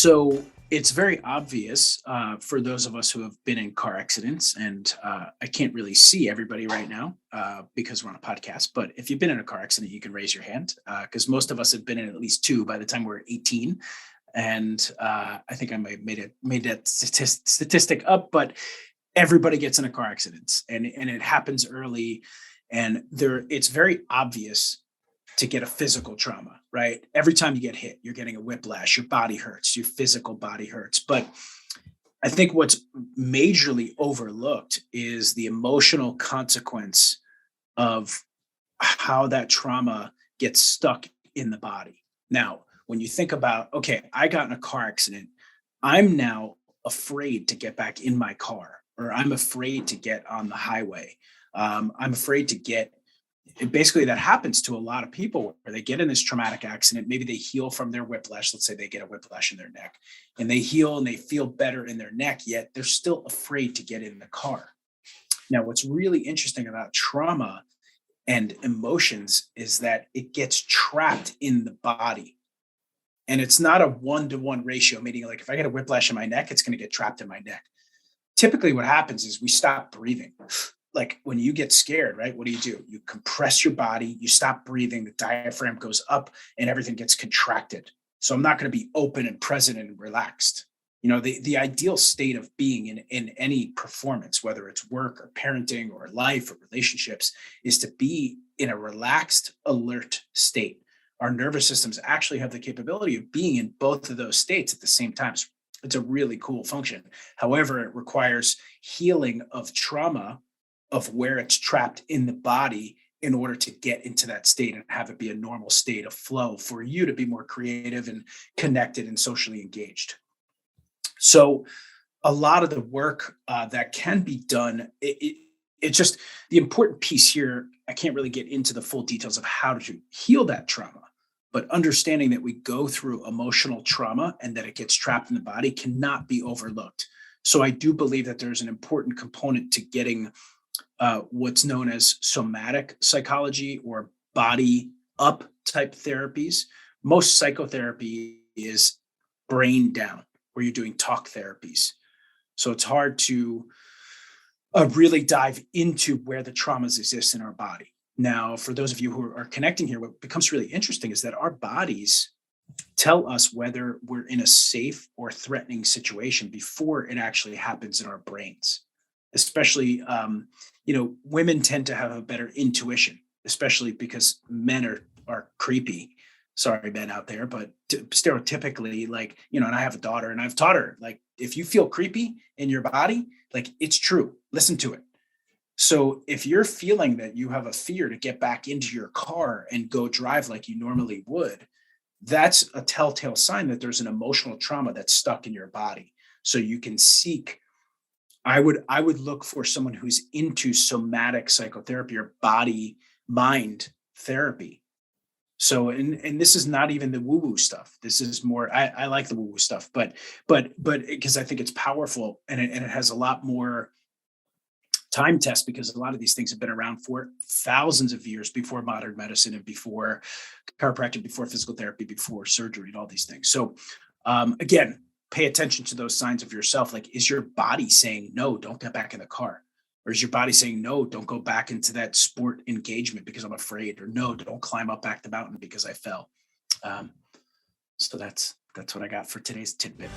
So it's very obvious for those of us who have been in car accidents, and I can't really see everybody right now because we're on a podcast. But if you've been in a car accident, you can raise your hand because most of us have been in at least two by the time we're 18. And I think I might have made that statistic up, but everybody gets in a car accident, and it happens early, and it's very obvious to get a physical trauma, right? Every time you get hit, you're getting a whiplash, your body hurts, your physical body hurts. But I think what's majorly overlooked is the emotional consequence of how that trauma gets stuck in the body. Now, when you think about, okay, I got in a car accident, I'm now afraid to get back in my car, or I'm afraid to get on the highway. I'm afraid to get basically that happens to a lot of people where they get in this traumatic accident. Maybe they heal from their whiplash. Let's say they get a whiplash in their neck and they heal and they feel better in their neck, yet they're still afraid to get in the car. Now, what's really interesting about trauma and emotions is that it gets trapped in the body. And it's not a 1-to-1 ratio, meaning like if I get a whiplash in my neck, it's going to get trapped in my neck. Typically, what happens is we stop breathing. Like when you get scared, right? What do? You compress your body, you stop breathing, the diaphragm goes up, and everything gets contracted. So I'm not going to be open and present and relaxed. The ideal state of being in any performance, whether it's work or parenting or life or relationships, is to be in a relaxed, alert state. Our nervous systems actually have the capability of being in both of those states at the same time. It's a really cool function. However, it requires healing of trauma of where it's trapped in the body in order to get into that state and have it be a normal state of flow for you to be more creative and connected and socially engaged. So a lot of the work that can be done, it's just the important piece here. I can't really get into the full details of how to heal that trauma, but understanding that we go through emotional trauma and that it gets trapped in the body cannot be overlooked. So I do believe that there's an important component to getting what's known as somatic psychology or body up type therapies. Most psychotherapy is brain down, where you're doing talk therapies. So it's hard to really dive into where the traumas exist in our body. Now, for those of you who are connecting here, what becomes really interesting is that our bodies tell us whether we're in a safe or threatening situation before it actually happens in our brains. Especially, women tend to have a better intuition, especially because men are creepy. Sorry, men out there, but stereotypically, and I have a daughter, and I've taught her, like, if you feel creepy in your body, like, it's true. Listen to it. So if you're feeling that you have a fear to get back into your car and go drive like you normally would, that's a telltale sign that there's an emotional trauma that's stuck in your body. So you can seek. I would look for someone who's into somatic psychotherapy or body mind therapy. So, and this is not even the woo woo stuff. This is more. I like the woo woo stuff, but because I think it's powerful and it has a lot more time test, because a lot of these things have been around for thousands of years before modern medicine and before chiropractic, before physical therapy, before surgery, and all these things. So, again, pay attention to those signs of yourself. Like, is your body saying, no, don't get back in the car? Or is your body saying, no, don't go back into that sport engagement because I'm afraid? Or no, don't climb up back the mountain because I fell. So that's what I got for today's tidbit.